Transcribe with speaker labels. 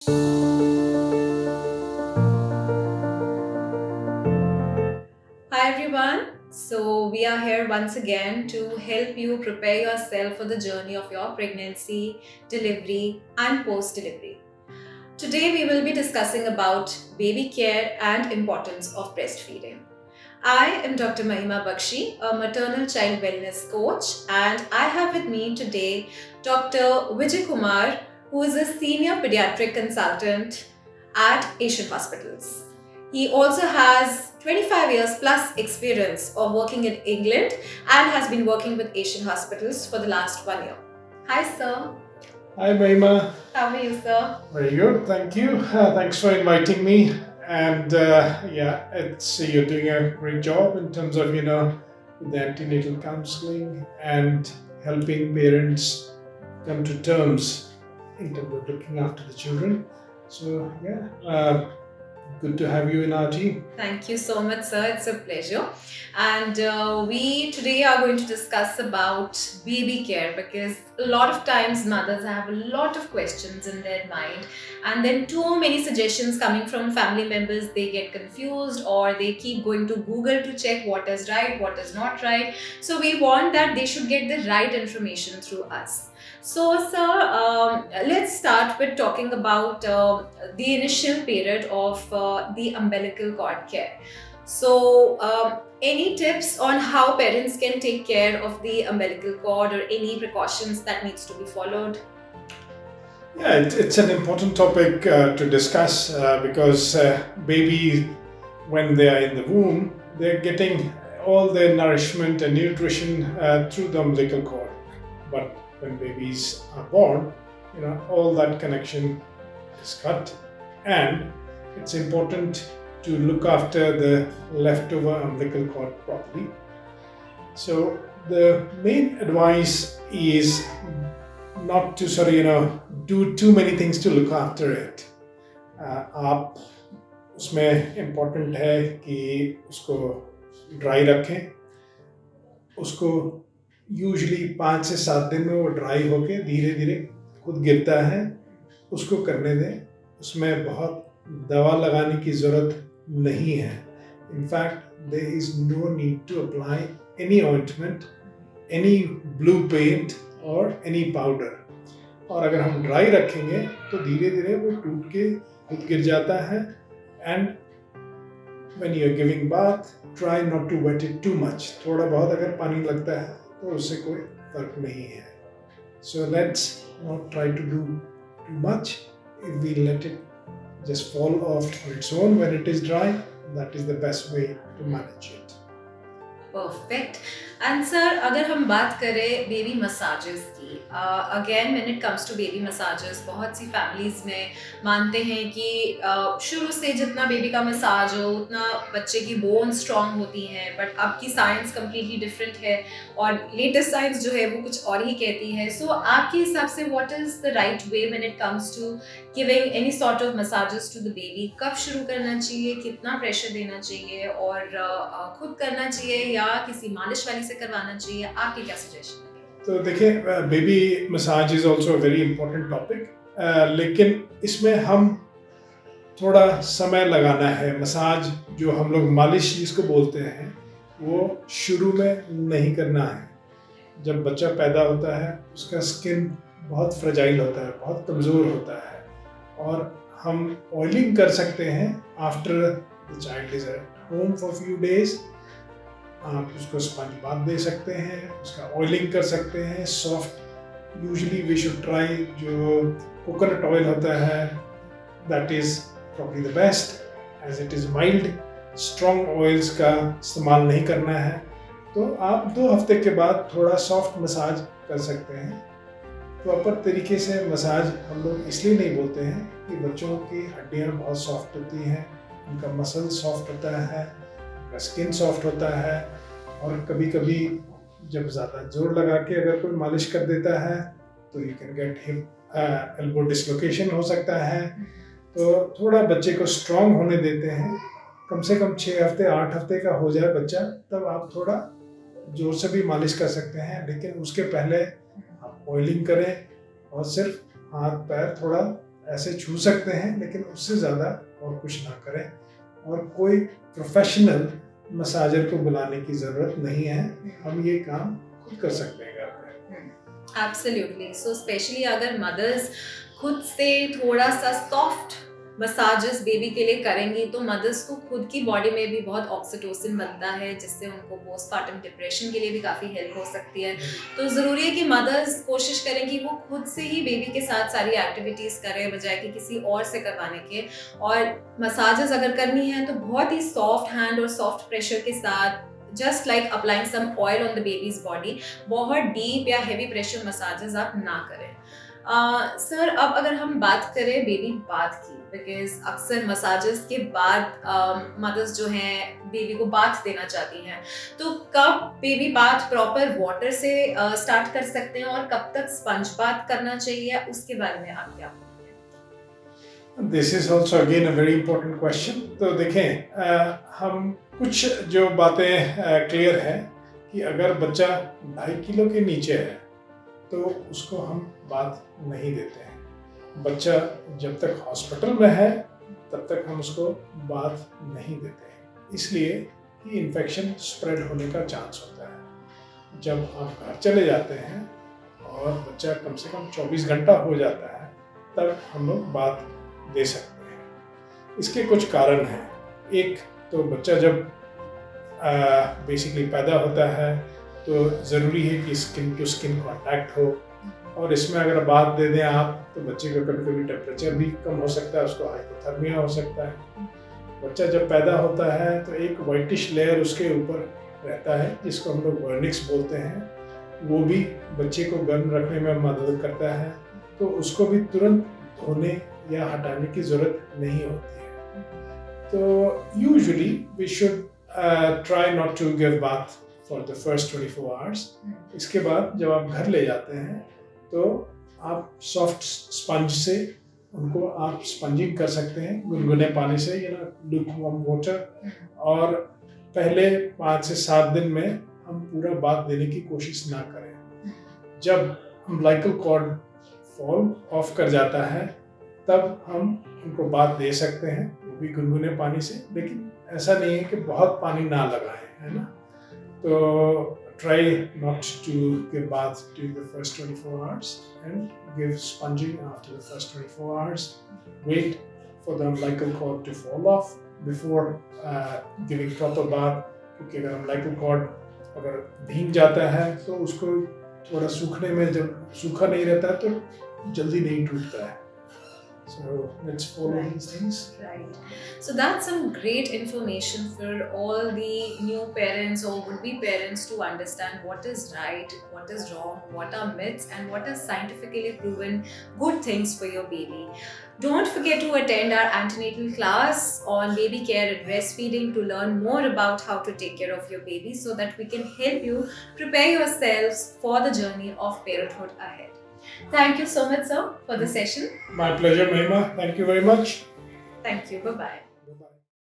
Speaker 1: Hi everyone. So we are here once again to help you prepare yourself for the journey of your pregnancy, delivery and post-delivery. Today we will be discussing about baby care and importance of breastfeeding. I am Dr. Mahima Bakshi, a maternal child wellness coach, and I have with me today Dr. Vijay Kumar, who is a senior pediatric consultant at Asian Hospitals. He also has 25 years plus experience of working in England and has been working with Asian Hospitals for the last 1 year. Hi, sir.
Speaker 2: Hi, Mahima.
Speaker 1: How are you, sir?
Speaker 2: Very good. Thank you. Thanks for inviting me. And yeah, it's you're doing a great job in terms of the antenatal counseling and helping parents come to terms in terms of looking after the children. So yeah, good to have you in our team.
Speaker 1: Thank you so much, sir. It's a pleasure. And we today are going to discuss about baby care because a lot of times mothers have a lot of questions in their mind, and then too many suggestions coming from family members. They get confused or they keep going to Google to check what is right, what is not right. So we want that they should get the right information through us. So, sir, let's start with talking about the initial period of the umbilical cord care. So, any tips on how parents can take care of the umbilical cord or any precautions that needs to be followed?
Speaker 2: Yeah, it's an important topic to discuss because baby, when they are in the womb, they're getting all their nourishment and nutrition through the umbilical cord. But when babies are born, all that connection is cut, and it's important to look after the leftover umbilical cord properly. So the main advice is not to do too many things to look after it. आप उसमें important है कि उसको dry रखें, उसको usually 5 से 7 दिन में वो ड्राई होके धीरे धीरे खुद गिरता है, उसको करने दें. उसमें बहुत दवा लगाने की ज़रूरत नहीं है. In fact there is no need to apply any ointment, any blue paint और एनी पाउडर. और अगर हम ड्राई रखेंगे तो धीरे धीरे वो टूट के खुद गिर जाता है. And when you are giving bath, try not to wet it too much. थोड़ा बहुत अगर पानी लगता है तो उससे कोई फर्क नहीं है. So let's not try to do too much. If we let it just fall off on its own when it is dry, that is the best way to manage it.
Speaker 1: Perfect. And sir, अगर हम बात करें baby massages की, again when it comes to baby massages, बहुत सी families में मानते हैं कि शुरू से जितना बेबी का मसाज हो उतना बच्चे की बोन स्ट्रांग होती हैं, बट अब की साइंस कम्प्लीटली डिफरेंट है और लेटेस्ट साइंस जो है वो कुछ और ही कहती है. सो आपके हिसाब से what is the right way when it comes to giving any sort of massages to the baby? कब शुरू करना चाहिए, कितना प्रेशर देना चाहिए और खुद करना चाहिए या किसी मालिश वाली से करवाना चाहिए? आपके क्या सजेशन है?
Speaker 2: तो देखिए, baby massage is also very important topic, लेकिन इसमें हम थोड़ा समय लगाना है. मसाज जो हम लोग मालिश जिसको बोलते हैं वो शुरू में नहीं करना है. जब बच्चा पैदा होता है उसका स्किन बहुत फ्रेजाइल होता है, बहुत कमज़ोर होता है, और हम ऑयलिंग कर सकते हैं after the child is at home for few days. आप उसको स्पंज बाथ दे सकते हैं, उसका ऑयलिंग कर सकते हैं. Soft, usually we should try जो कोकोनट ऑयल होता है, that is probably the best as it is mild. Strong oils का इस्तेमाल नहीं करना है. तो आप 2 हफ्ते के बाद थोड़ा सॉफ्ट मसाज कर सकते हैं. प्रॉपर तरीके से मसाज हम लोग इसलिए नहीं बोलते हैं कि बच्चों की हड्डियाँ बहुत सॉफ्ट होती हैं, उनका मसल सॉफ्ट होता है, उनका स्किन सॉफ्ट होता है, और कभी कभी जब ज़्यादा जोर लगा के अगर कोई मालिश कर देता है तो you can get hip elbow dislocation हो सकता है. तो थोड़ा बच्चे को स्ट्रॉन्ग होने देते हैं. कम से कम 6 हफ्ते 8 हफ्ते का हो जाए बच्चा, तब आप थोड़ा जोर से भी मालिश कर सकते हैं. लेकिन उसके पहले आप ऑयलिंग करें और सिर्फ हाथ पैर थोड़ा ऐसे छू सकते हैं, लेकिन उससे ज़्यादा और कुछ ना करें, और कोई प्रोफेशनल मसाजर को बुलाने की ज़रूरत नहीं है। हम ये काम खुद कर सकते हैं घर पे।
Speaker 1: एब्सोल्युटली। सो स्पेशली अगर मदर्स खुद से थोड़ा सा सॉफ्ट मसाजेस बेबी के लिए करेंगी तो मदर्स को खुद की बॉडी में भी बहुत ऑक्सीटोसिन बनता है, जिससे उनको पोस्टपार्टम डिप्रेशन के लिए भी काफ़ी हेल्प हो सकती है। तो ज़रूरी है कि मदर्स कोशिश करें कि वो खुद से ही बेबी के साथ सारी एक्टिविटीज़ करें, बजाय कि किसी और से करवाने के। और मसाजेस अगर करनी है तो बहुत ही सॉफ्ट हैंड और सॉफ्ट प्रेशर के साथ, just like applying some oil on the baby's body, बहुत डीप या हेवी प्रेशर मसाजेस आप ना करें। सर, अब अगर हम बात करें बेबी बाथ की, बिकॉज अक्सर मसाजेस के बाद मदर्स जो हैं बेबी को बाथ देना चाहती हैं, तो कब बेबी बाथ प्रॉपर वाटर से स्टार्ट कर सकते हैं और कब तक स्पंज बाथ करना चाहिए, उसके बारे में आप क्या बोलेंगे?
Speaker 2: This is also again a very important question. तो देखें, हम कुछ जो बातें क्लियर है कि अगर बच्चा 2.5 किलो के नीचे है तो उसको हम बात नहीं देते हैं। बच्चा जब तक हॉस्पिटल में है तब तक हम उसको बात नहीं देते हैं, इसलिए कि इन्फेक्शन स्प्रेड होने का चांस होता है। जब आप घर चले जाते हैं और बच्चा कम से कम 24 घंटा हो जाता है तब हम लोग बात दे सकते हैं। इसके कुछ कारण हैं। एक तो बच्चा जब बेसिकली पैदा होता है तो ज़रूरी है कि स्किन टू स्किन कांटेक्ट हो, और इसमें अगर बात दे दें आप तो बच्चे का कभी कभी टेम्परेचर भी कम हो सकता है, उसको हाइपोथर्मिया हो सकता है। बच्चा जब पैदा होता है तो एक वाइटिश लेयर उसके ऊपर रहता है जिसको हम लोग वर्निक्स बोलते हैं, वो भी बच्चे को गर्म रखने में मदद करता है, तो उसको भी तुरंत धोने या हटाने की ज़रूरत नहीं होती है। तो usually we should try not to give bath for the first 24 hours. इसके बाद जब आप घर ले जाते हैं तो आप सॉफ्ट स्पंज से उनको आप स्पंजिंग कर सकते हैं, गुनगुने पानी से, लुकवार्म वाटर। और पहले 5 से 7 दिन में हम पूरा बाथ देने की कोशिश ना करें। जब अम्बिलिकल कॉर्ड फॉल ऑफ कर जाता है तब हम उनको बाथ दे सकते हैं, वो भी गुनगुने पानी से, लेकिन ऐसा नहीं है कि बहुत पानी ना लगाएं, है ना। तो try not to give bath during the first 24 hours and give sponging after the first 24 hours. Wait for the umbilical cord to fall off before giving proper bath, क्योंकि अगर umbilical cord अगर भीग जाता है तो उसको थोड़ा सूखने में, जब सूखा नहीं रहता तो जल्दी नहीं टूटता है। So let's follow these things.
Speaker 1: Right. So that's some great information for all the new parents or would-be parents to understand what is right, what is wrong, what are myths, and what is scientifically proven good things for your baby. Don't forget to attend our antenatal class on baby care and breastfeeding to learn more about how to take care of your baby so that we can help you prepare yourselves for the journey of parenthood ahead. Thank you so much, sir, for the session.
Speaker 2: My pleasure, Mahima. Thank you very much.
Speaker 1: Thank you. Bye-bye.